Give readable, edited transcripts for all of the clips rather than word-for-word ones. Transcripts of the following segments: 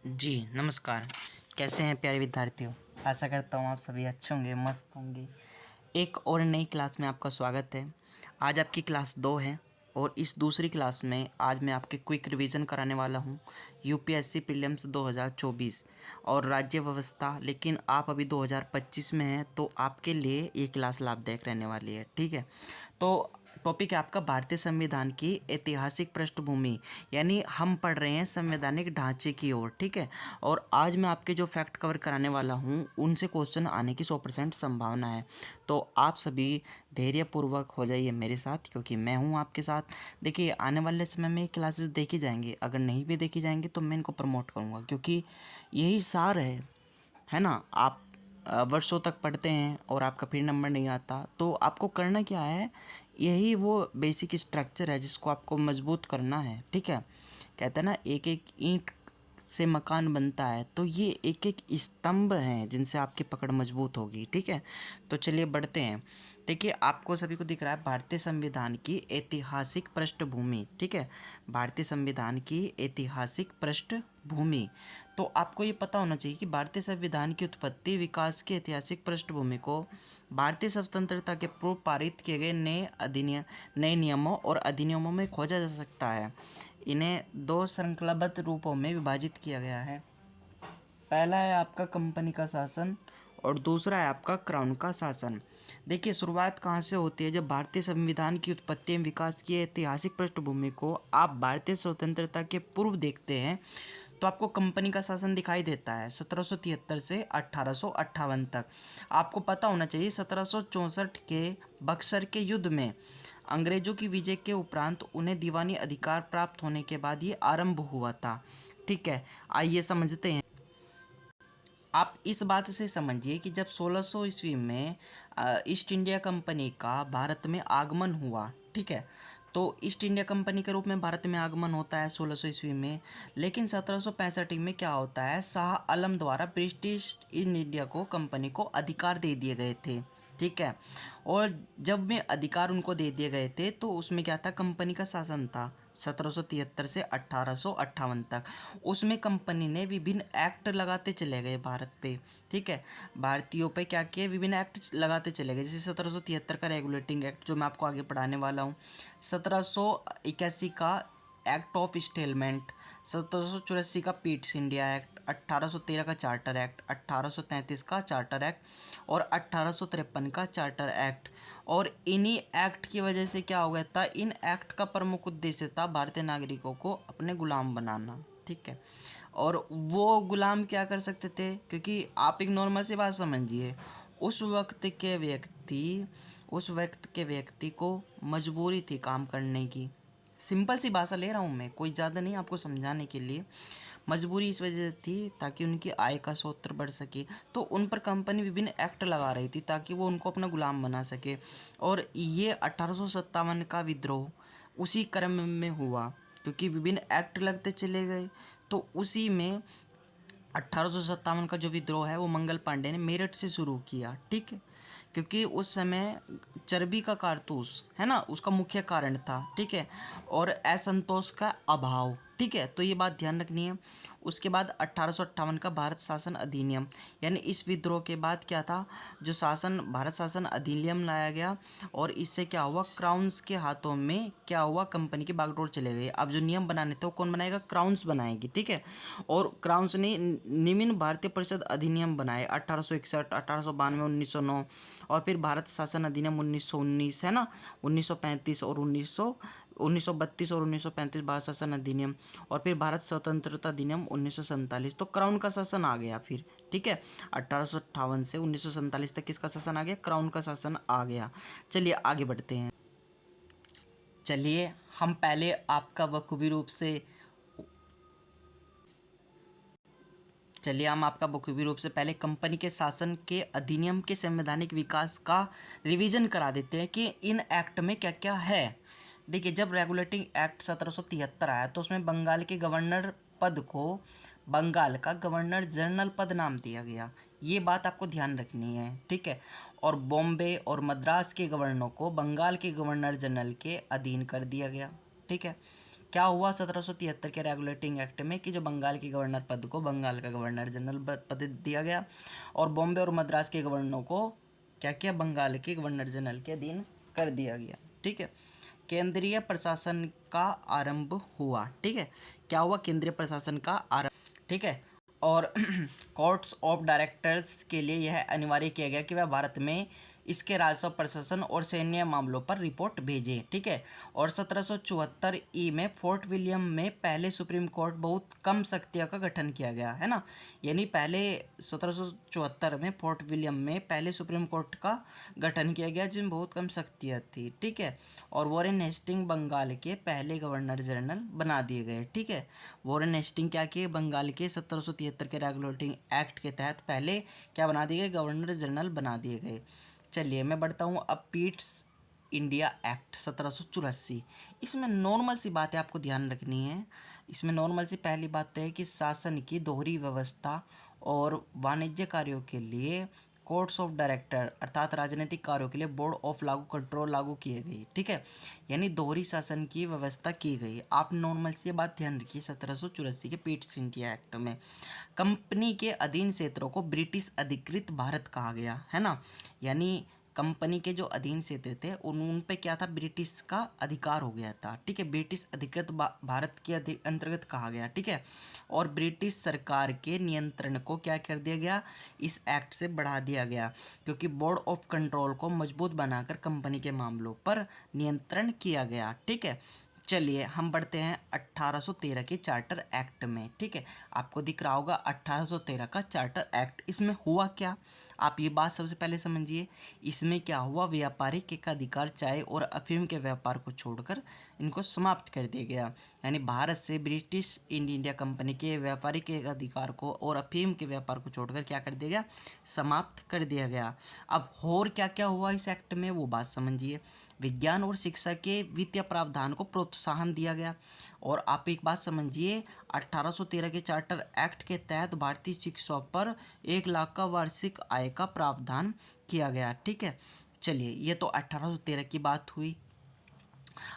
जी नमस्कार। कैसे हैं प्यारे विद्यार्थियों। आशा करता हूँ आप सभी अच्छे होंगे, मस्त होंगे। एक और नई क्लास में आपका स्वागत है। आज आपकी क्लास 2 है और इस दूसरी क्लास में आज मैं आपके क्विक रिवीजन कराने वाला हूँ यूपीएससी प्रीलिम्स 2024 और राज्य व्यवस्था। लेकिन आप अभी 2025 में हैं तो आपके लिए ये क्लास लाभदायक रहने वाली है। ठीक है, तो टॉपिक है आपका भारतीय संविधान की ऐतिहासिक पृष्ठभूमि, यानी हम पढ़ रहे हैं संवैधानिक ढांचे की ओर। ठीक है, और आज मैं आपके जो फैक्ट कवर कराने वाला हूँ उनसे क्वेश्चन आने की 100% संभावना है। तो आप सभी धैर्यपूर्वक हो जाइए मेरे साथ, क्योंकि मैं हूँ आपके साथ। देखिए, आने वाले समय में क्लासेस देखी जाएंगी, अगर नहीं भी देखी जाएंगी तो मैं इनको प्रमोट करूँगा, क्योंकि यही सार है ना। आप वर्षों तक पढ़ते हैं और आपका फिर नंबर नहीं आता, तो आपको करना क्या है, यही वो बेसिक स्ट्रक्चर है जिसको आपको मजबूत करना है। ठीक है, कहते हैं ना एक एक ईंट से मकान बनता है, तो ये एक एक स्तंभ हैं जिनसे आपकी पकड़ मजबूत होगी। ठीक है, तो चलिए बढ़ते हैं। देखिए, आपको सभी को दिख रहा है भारतीय संविधान की ऐतिहासिक पृष्ठभूमि। ठीक है, भारतीय संविधान की ऐतिहासिक पृष्ठभूमि। तो आपको ये पता होना चाहिए कि भारतीय संविधान की उत्पत्ति, विकास की ऐतिहासिक पृष्ठभूमि को भारतीय स्वतंत्रता के पूर्व पारित किए गए नए नियमों और अधिनियमों में खोजा जा सकता है। इन्हें दो श्रृंखलाबद्ध रूपों में विभाजित किया गया है। पहला है आपका कंपनी का शासन और दूसरा है आपका क्राउन का शासन। देखिए, शुरुआत कहाँ से होती है। जब भारतीय संविधान की उत्पत्ति एवं विकास की ऐतिहासिक पृष्ठभूमि को आप भारतीय स्वतंत्रता के पूर्व देखते हैं तो आपको कंपनी का शासन दिखाई देता है 1773 से 1858 तक। आपको पता होना चाहिए 1764 के बक्सर के युद्ध में अंग्रेजों की विजय के उपरांत उन्हें दीवानी अधिकार प्राप्त होने के बाद ये आरंभ हुआ था। ठीक है, आइए समझते हैं। आप इस बात से समझिए कि जब 1600 ईस्वी में ईस्ट इंडिया कंपनी का भारत में आगमन हुआ। ठीक है, तो ईस्ट इंडिया कंपनी के रूप में भारत में आगमन होता है 1600 ईस्वी में। लेकिन 1765 में क्या होता है, शाह आलम द्वारा ब्रिटिश ईस्ट इंडिया को कंपनी को अधिकार दे दिए गए थे। ठीक है, और जब में अधिकार उनको दे दिए गए थे तो उसमें क्या था, कंपनी का शासन था 1773 से 1858 तक। उसमें कंपनी ने विभिन्न एक्ट लगाते चले गए भारत पे। ठीक है, भारतीयों पे क्या किए, विभिन्न एक्ट लगाते चले गए। जैसे 1773 का रेगुलेटिंग एक्ट जो मैं आपको आगे पढ़ाने वाला हूँ, 1781 का एक्ट ऑफ स्टेलमेंट, 1784 का पीट्स इंडिया एक्ट, 1813 का चार्टर एक्ट, 1833 का चार्टर एक्ट और 1853 का चार्टर एक्ट। और इन्हीं एक्ट की वजह से क्या हो गया था, इन एक्ट का प्रमुख उद्देश्य था भारतीय नागरिकों को अपने गुलाम बनाना। ठीक है, और वो गुलाम क्या कर सकते थे, क्योंकि आप एक नॉर्मल सी बात समझिए, उस वक्त के व्यक्ति उस वक्त के व्यक्ति को मजबूरी थी काम करने की। सिंपल सी भाषा ले रहा हूँ मैं, कोई ज़्यादा नहीं, आपको समझाने के लिए। मजबूरी इस वजह से थी ताकि उनकी आय का स्रोत बढ़ सके, तो उन पर कंपनी विभिन्न एक्ट लगा रही थी ताकि वो उनको अपना गुलाम बना सके। और ये 1857 का विद्रोह उसी क्रम में हुआ, क्योंकि विभिन्न एक्ट लगते चले गए। तो उसी में 1857 का जो विद्रोह है वो मंगल पांडे ने मेरठ से शुरू किया। ठीक है, क्योंकि उस समय चर्बी का कारतूस है ना, उसका मुख्य कारण था। ठीक है, और असंतोष का अभाव। ठीक है, तो ये बात ध्यान रखनी है। उसके बाद 1858 का भारत शासन अधिनियम, यानी इस विद्रोह के बाद क्या था, जो भारत शासन अधिनियम लाया गया और इससे क्या हुआ, क्राउन्स के हाथों में क्या हुआ, कंपनी की बागडोर चले गए। अब जो नियम बनाने थे वो कौन बनाएगा, क्राउन्स बनाएगी। ठीक है, और क्राउन्स ने निम्न भारतीय परिषद अधिनियम बनाए 1861, 1892, 1909 और फिर भारत शासन अधिनियम 1919 है ना, 1935 और 1932 और 1935 भारत शासन अधिनियम और फिर भारत स्वतंत्रता अधिनियम 1947। तो क्राउन का शासन आ गया फिर। ठीक है, 1858 से 1947 तक किसका शासन आ गया, क्राउन का शासन आ गया। चलिए आगे बढ़ते हैं। चलिए हम पहले आपका बखूबी रूप से चलिए हम आपका बखूबी रूप से पहले कंपनी के शासन के अधिनियम के संवैधानिक विकास का रिवीजन करा देते हैं कि इन एक्ट में क्या क्या है। देखिए, जब रेगुलेटिंग एक्ट 1773 आया तो उसमें बंगाल के गवर्नर पद को बंगाल का गवर्नर जनरल पद नाम दिया गया। ये बात आपको ध्यान रखनी है। ठीक है, और बॉम्बे और मद्रास के गवर्नरों को बंगाल के गवर्नर जनरल के अधीन कर दिया गया। ठीक है, क्या हुआ 1773 के रेगुलेटिंग एक्ट में कि जो बंगाल के गवर्नर पद को बंगाल का गवर्नर जनरल पद दिया गया और बॉम्बे और मद्रास के गवर्नरों को क्या किया, बंगाल के गवर्नर जनरल के अधीन कर दिया गया। ठीक है, केंद्रीय प्रशासन का आरंभ हुआ। ठीक है, क्या हुआ, केंद्रीय प्रशासन का आरंभ। ठीक है, और कोर्ट्स ऑफ डायरेक्टर्स के लिए यह अनिवार्य किया गया कि वह भारत में इसके राजस्व प्रशासन और सैन्य मामलों पर रिपोर्ट भेजे। ठीक है, और 1774 ई में फोर्ट विलियम में पहले सुप्रीम कोर्ट बहुत कम शक्तियों का गठन किया गया है ना, यानी पहले 1774 में फोर्ट विलियम में पहले सुप्रीम कोर्ट का गठन किया गया जिसमें बहुत कम शक्तियाँ थी। ठीक है, और वॉरेन हेस्टिंग बंगाल के पहले गवर्नर जनरल बना दिए गए। ठीक है, वॉरेन हेस्टिंग क्या किए, बंगाल के 1773 के रेगुलेटिंग एक्ट के तहत पहले क्या बना दिए गए, गवर्नर जनरल बना दिए गए। चलिए मैं बढ़ता हूँ अब पीट्स इंडिया एक्ट 1784। इसमें नॉर्मल सी बातें आपको ध्यान रखनी है। इसमें नॉर्मल सी पहली बात तो है कि शासन की दोहरी व्यवस्था और वाणिज्य कार्यों के लिए कोर्ट्स ऑफ डायरेक्टर अर्थात राजनीतिक कार्यों के लिए बोर्ड ऑफ लागू कंट्रोल लागू किए गए। ठीक है, यानी दोहरी शासन की व्यवस्था की गई। आप नॉर्मल से ये बात ध्यान रखिए 1784 के पीट्स इंडिया एक्ट में कंपनी के अधीन क्षेत्रों को ब्रिटिश अधिकृत भारत कहा गया है ना, यानी कंपनी के जो अधीन क्षेत्र थे उन पे क्या था, ब्रिटिश का अधिकार हो गया था। ठीक है, ब्रिटिश अधिकृत भारत के अंतर्गत कहा गया। ठीक है, और ब्रिटिश सरकार के नियंत्रण को क्या कर दिया गया, इस एक्ट से बढ़ा दिया गया, क्योंकि बोर्ड ऑफ कंट्रोल को मजबूत बनाकर कंपनी के मामलों पर नियंत्रण किया गया। ठीक है, चलिए हम बढ़ते हैं 1813 के चार्टर एक्ट में। ठीक है, आपको दिख रहा होगा 1813 का चार्टर एक्ट। इसमें हुआ क्या, आप ये बात सबसे पहले समझिए। इसमें क्या हुआ, व्यापारिक एक अधिकार चाय और अफीम के व्यापार को छोड़कर इनको समाप्त कर दिया गया, यानी भारत से ब्रिटिश इंडिया कंपनी के व्यापारिक एक अधिकार को और अफीम के व्यापार को छोड़कर क्या कर दिया गया, समाप्त कर दिया गया। अब और क्या क्या हुआ इस एक्ट में वो बात समझिए। विज्ञान और शिक्षा के वित्तीय प्रावधान को प्रोत्साहन दिया गया। और आप एक बात समझिए, 1813 के चार्टर एक्ट के तहत भारतीय शिक्षा पर 1 लाख का वार्षिक आय का प्रावधान किया गया। ठीक है, चलिए ये तो 1813 की बात हुई।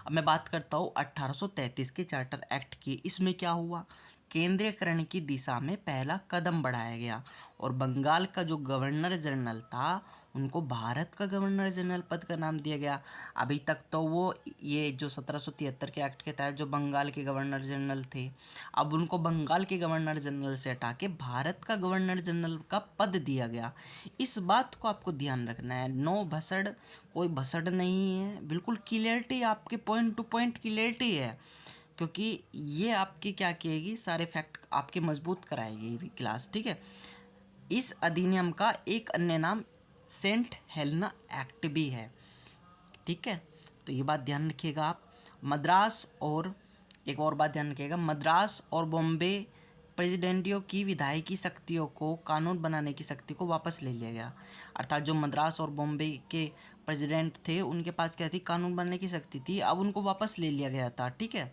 अब मैं बात करता हूँ 1833 के चार्टर एक्ट की। इसमें क्या हुआ, केंद्रीयकरण की दिशा में पहला कदम बढ़ाया गया और बंगाल का जो गवर्नर जनरल था उनको भारत का गवर्नर जनरल पद का नाम दिया गया। अभी तक तो वो ये जो 1773 के एक्ट के तहत जो बंगाल के गवर्नर जनरल थे, अब उनको बंगाल के गवर्नर जनरल से हटा के भारत का गवर्नर जनरल का पद दिया गया। इस बात को आपको ध्यान रखना है, नो भसड़, कोई भसड़ नहीं है, बिल्कुल क्लियरिटी, आपके पॉइंट टू पॉइंट क्लियरिटी है, क्योंकि ये आपकी क्या किएगी, सारे फैक्ट आपके मजबूत कराएगी ये क्लास। ठीक है, इस अधिनियम का एक अन्य नाम सेंट हेलेना एक्ट भी है। ठीक है, तो ये बात ध्यान रखिएगा आप। मद्रास और एक और बात ध्यान रखिएगा, मद्रास और बॉम्बे प्रेसिडेंटियों की विधायकी शक्तियों को कानून बनाने की शक्ति को वापस ले लिया गया। अर्थात जो मद्रास और बॉम्बे के प्रेसिडेंट थे उनके पास क्या थी, कानून बनाने की शक्ति थी, अब उनको वापस ले लिया गया था। ठीक है,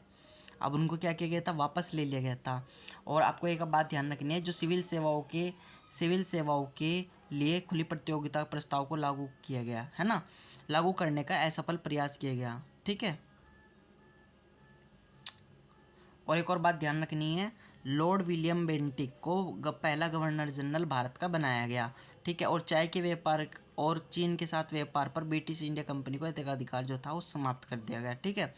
अब उनको क्या किया गया था, वापस ले लिया गया था। और आपको एक बात ध्यान रखनी है, जो सिविल सेवाओं के लिए खुली प्रतियोगिता प्रस्ताव को लागू किया गया है ना, लागू करने का असफल प्रयास किया गया। ठीक है, और एक और बात ध्यान रखनी है, लॉर्ड विलियम बेंटिक को पहला गवर्नर जनरल भारत का बनाया गया। ठीक है, और चाय के व्यापार और चीन के साथ व्यापार पर ब्रिटिश इंडिया कंपनी को एकाधिकार जो था वो समाप्त कर दिया गया। ठीक है,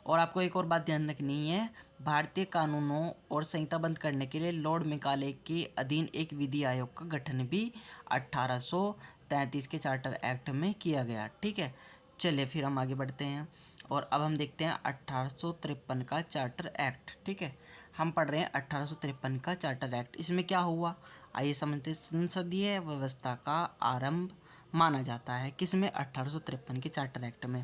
और आपको एक और बात ध्यान रखनी है, भारतीय कानूनों और संहिता बंद करने के लिए लॉर्ड मेकाले के अधीन एक विधि आयोग का गठन भी 1833 के चार्टर एक्ट में किया गया। ठीक है, चलिए फिर हम आगे बढ़ते हैं और अब हम देखते हैं 1853 का चार्टर एक्ट। ठीक है, हम पढ़ रहे हैं 1853 का चार्टर एक्ट। इसमें क्या हुआ, आइए समझते हैं। संसदीय व्यवस्था का आरंभ माना जाता है किसमें, 1853 के चार्टर एक्ट में।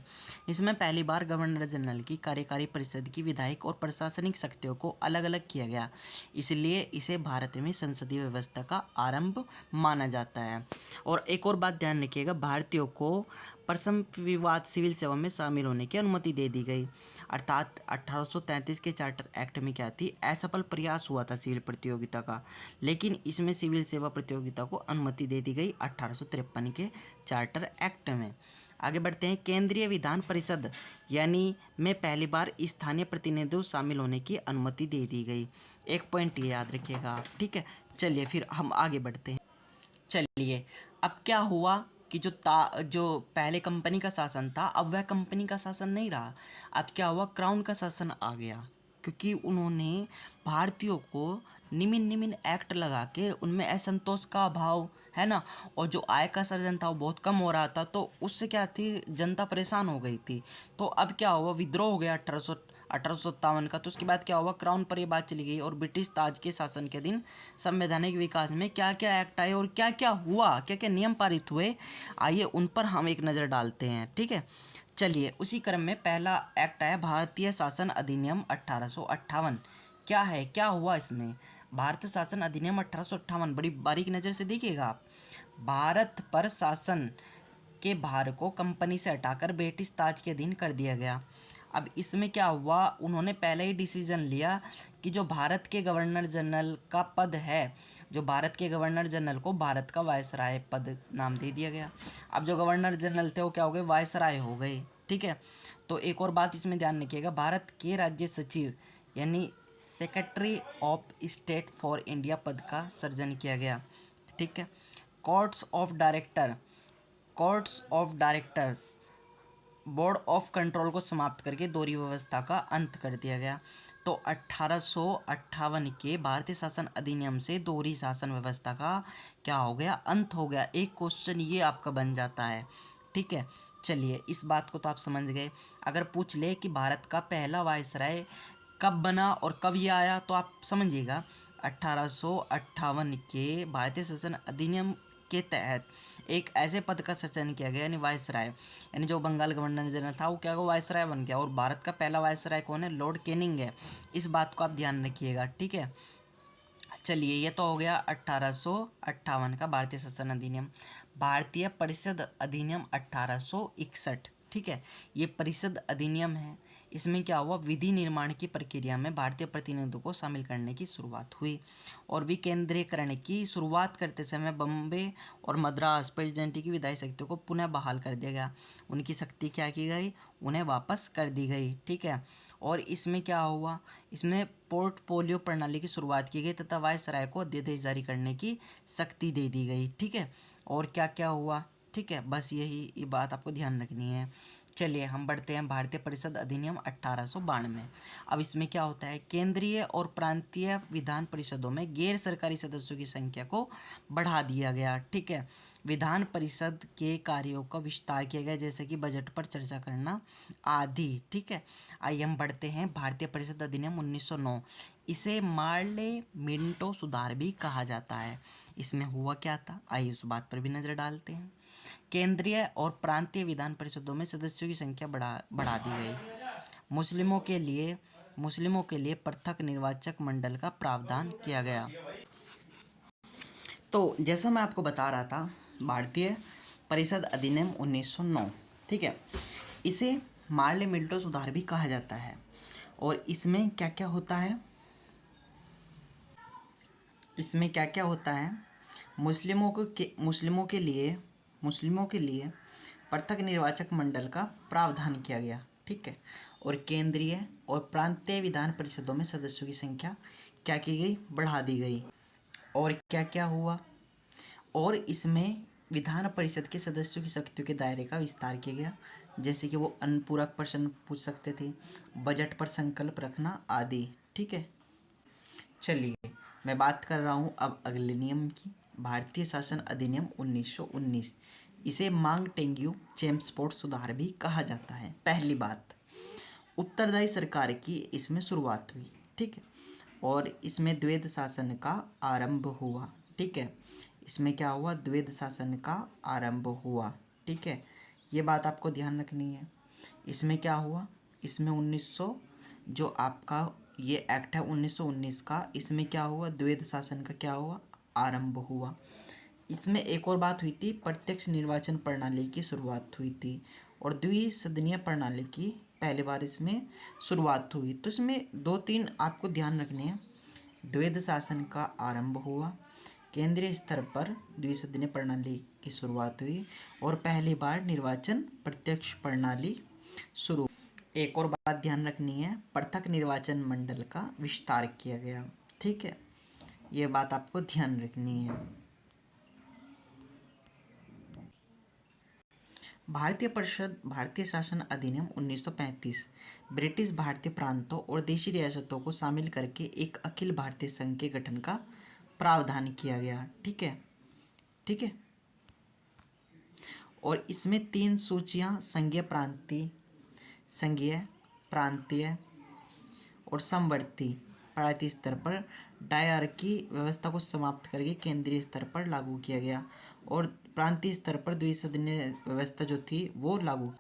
इसमें पहली बार गवर्नर जनरल की कार्यकारी परिषद की विधायिक और प्रशासनिक शक्तियों को अलग अलग किया गया, इसलिए इसे भारत में संसदीय व्यवस्था का आरंभ माना जाता है। और एक और बात ध्यान रखिएगा, भारतीयों को प्रशम विवाद सिविल सेवा में शामिल होने की अनुमति दे दी गई। अर्थात 1833 के चार्टर एक्ट में क्या थी, असफल प्रयास हुआ था सिविल प्रतियोगिता का, लेकिन इसमें सिविल सेवा प्रतियोगिता को अनुमति दे दी गई 1853 के चार्टर एक्ट में। आगे बढ़ते हैं। केंद्रीय विधान परिषद यानी में पहली बार स्थानीय प्रतिनिधियों शामिल होने की अनुमति दे दी गई। एक पॉइंट ये याद रखिएगा आप, ठीक है। चलिए फिर हम आगे बढ़ते हैं। चलिए अब क्या हुआ कि जो पहले कंपनी का शासन था, अब वह कंपनी का शासन नहीं रहा। अब क्या हुआ, क्राउन का शासन आ गया, क्योंकि उन्होंने भारतीयों को निम्न निम्न एक्ट लगा के उनमें असंतोष का अभाव है ना, और जो आय का सर्जन था वो बहुत कम हो रहा था, तो उससे क्या थी, जनता परेशान हो गई थी। तो अब क्या हुआ, विद्रोह हो गया 1857 का। तो उसके बाद क्या हुआ, क्राउन पर ये बात चली गई और ब्रिटिश ताज के शासन के दिन संवैधानिक विकास में क्या क्या एक्ट आए और क्या क्या हुआ, क्या क्या नियम पारित हुए, आइए उन पर हम एक नज़र डालते हैं, ठीक है। चलिए उसी क्रम में पहला एक्ट आया भारतीय शासन अधिनियम 1858। क्या है, क्या हुआ इसमें, भारत शासन अधिनियम 1858, बड़ी बारीक नज़र से देखिएगा आप। भारत पर शासन के भार को कंपनी से हटाकर ब्रिटिश ताज के अधीन कर दिया गया। अब इसमें क्या हुआ, उन्होंने पहले ही डिसीजन लिया कि जो भारत के गवर्नर जनरल का पद है, जो भारत के गवर्नर जनरल को भारत का वायसराय पद नाम दे दिया गया। अब जो गवर्नर जनरल थे वो क्या हो गए, वायसराय हो गए, ठीक है। तो एक और बात इसमें ध्यान रखिएगा, भारत के राज्य सचिव यानी secretary of state for India पद का सृजन किया गया, ठीक है। Courts of directors board of control को समाप्त करके दोहरी व्यवस्था का अंत कर दिया गया। तो 1858 के भारतीय शासन अधिनियम से दोहरी शासन व्यवस्था का क्या हो गया, अंत हो गया। एक क्वेश्चन ये आपका बन जाता है, ठीक है। चलिए इस बात को तो आप समझ गए। अगर पूछ ले कि भारत का पहला वायसराय कब बना और कब ये आया, तो आप समझिएगा 1858 के भारतीय शासन अधिनियम के तहत एक ऐसे पद का सृजन किया गया, यानी वायसराय, यानी जो बंगाल गवर्नर जनरल था वो क्या हुआ, वायसराय बन गया। और भारत का पहला वायसराय कौन है, लॉर्ड कैनिंग है। इस बात को आप ध्यान रखिएगा, ठीक है। चलिए ये तो हो गया 1858 का भारतीय शासन अधिनियम। भारतीय परिषद अधिनियम 1861, ठीक है। ये परिषद अधिनियम है। इसमें क्या हुआ, विधि निर्माण की प्रक्रिया में भारतीय प्रतिनिधियों को शामिल करने की शुरुआत हुई और विकेंद्रीकरण की शुरुआत करते समय बम्बे और मद्रास प्रेसिडेंसी की विधायी शक्तियों को पुनः बहाल कर दिया गया। उनकी शक्ति क्या की गई, उन्हें वापस कर दी गई, ठीक है। और इसमें क्या हुआ, इसमें पोर्टफोलियो प्रणाली की शुरुआत की गई तथा वायसराय को अध्यादेश जारी करने की शक्ति दे दी गई, ठीक है। और क्या क्या हुआ, ठीक है, बस यही बात आपको ध्यान रखनी है। चलिए हम बढ़ते हैं भारतीय परिषद अधिनियम 1892। अब इसमें क्या होता है, केंद्रीय और प्रांतीय विधान परिषदों में गैर सरकारी सदस्यों की संख्या को बढ़ा दिया गया, ठीक है। विधान परिषद के कार्यों का विस्तार किया गया, जैसे कि बजट पर चर्चा करना आदि, ठीक है। आइए हम बढ़ते हैं भारतीय परिषद अधिनियम 1909। इसे मार्ले मिंटो सुधार भी कहा जाता है। इसमें हुआ क्या था, आइए उस बात पर भी नज़र डालते हैं। केंद्रीय और प्रांतीय विधान परिषदों में सदस्यों की संख्या बढ़ा दी गई। मुस्लिमों के लिए पृथक निर्वाचक मंडल का प्रावधान किया गया। तो जैसा मैं आपको बता रहा था, भारतीय परिषद अधिनियम 1909, ठीक है। इसे मार्ले मिंटो सुधार भी कहा जाता है। और इसमें क्या क्या होता है, इसमें क्या क्या होता है, मुस्लिमों के लिए पृथक निर्वाचक मंडल का प्रावधान किया गया, ठीक है। और केंद्रीय और प्रांतीय विधान परिषदों में सदस्यों की संख्या क्या की गई, बढ़ा दी गई। और क्या क्या हुआ, और इसमें विधान परिषद के सदस्यों की शक्तियों के दायरे का विस्तार किया गया, जैसे कि वो अनुपूरक प्रश्न पूछ सकते थे, बजट पर संकल्प रखना आदि, ठीक है। चलिए मैं बात कर रहा हूँ अब अगले नियम की, भारतीय शासन अधिनियम 1919। इसे मांगटेन्ग्यू चेम्सफोर्ड सुधार भी कहा जाता है। पहली बात, उत्तरदायी सरकार की इसमें शुरुआत हुई, ठीक है। और इसमें द्वैध शासन का आरंभ हुआ, ठीक है। इसमें क्या हुआ, द्वैध शासन का आरंभ हुआ, ठीक है। ये बात आपको ध्यान रखनी है। इसमें क्या हुआ, इसमें 1900 जो आपका ये एक्ट है 1919 का, इसमें क्या हुआ, द्वैध शासन का क्या हुआ, आरंभ हुआ। इसमें एक और बात हुई थी, प्रत्यक्ष निर्वाचन प्रणाली की शुरुआत हुई थी और द्विसदनीय प्रणाली की पहली बार इसमें शुरुआत हुई। तो इसमें 2-3 आपको ध्यान रखने हैं। द्वैध शासन का आरंभ हुआ, केंद्रीय स्तर पर द्विसदनीय प्रणाली की शुरुआत हुई और पहली बार निर्वाचन प्रत्यक्ष प्रणाली शुरू। एक और बात ध्यान रखनी है, पृथक निर्वाचन मंडल का विस्तार किया गया। ठीक है, ये बात आपको ध्यान रखनी है। भारतीय परिषद भारतीय शासन अधिनियम 1935 ब्रिटिश भारतीय प्रांतों और देशी रियासतों को शामिल करके एक अखिल भारतीय संघ के गठन का प्रावधान किया गया। ठीक है, ठीक है। और इसमें 3 सूचियां संघीय, प्रांतीय और समवर्ती प्रांतीय स्तर पर डायरकी व्यवस्था को समाप्त करके केंद्रीय स्तर पर लागू किया गया और प्रांतीय स्तर पर द्विसदनीय व्यवस्था जो थी वो लागू।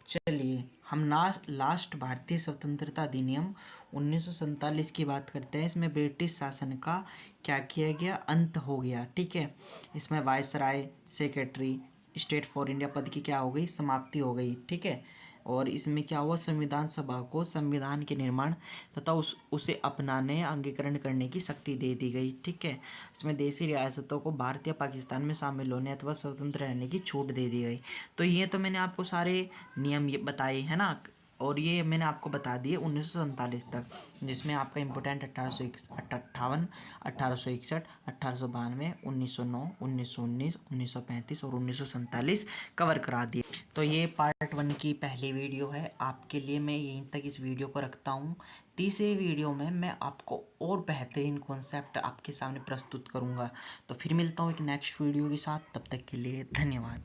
चलिए हम लास्ट भारतीय स्वतंत्रता अधिनियम 1947 की बात करते हैं। इसमें ब्रिटिश शासन का क्या किया गया, अंत हो गया। ठीक है, इसमें viceroy, secretary state for India पद की क्या हो गई, समाप्ति हो गई। ठीक है, और इसमें क्या हुआ, संविधान सभा को संविधान के निर्माण तथा उसे अपनाने अंगीकरण करने की शक्ति दे दी गई। ठीक है, इसमें देशी रियासतों को भारत या पाकिस्तान में शामिल होने अथवा स्वतंत्र रहने की छूट दे दी गई। तो ये तो मैंने आपको सारे नियम ये बताए हैं ना, और ये मैंने आपको बता दिए 1947 तक, जिसमें आपका इम्पोर्टेंट 1858, 1861, 1892, 1909, 1919, 1935 और 1947 कवर करा दिए। तो ये पार्ट 1 की पहली वीडियो है आपके लिए। मैं यहीं तक इस वीडियो को रखता हूँ। तीसरे वीडियो में मैं आपको और बेहतरीन कॉन्सेप्ट आपके सामने प्रस्तुत करूँगा। तो फिर मिलता हूँ एक नेक्स्ट वीडियो के साथ, तब तक के लिए धन्यवाद।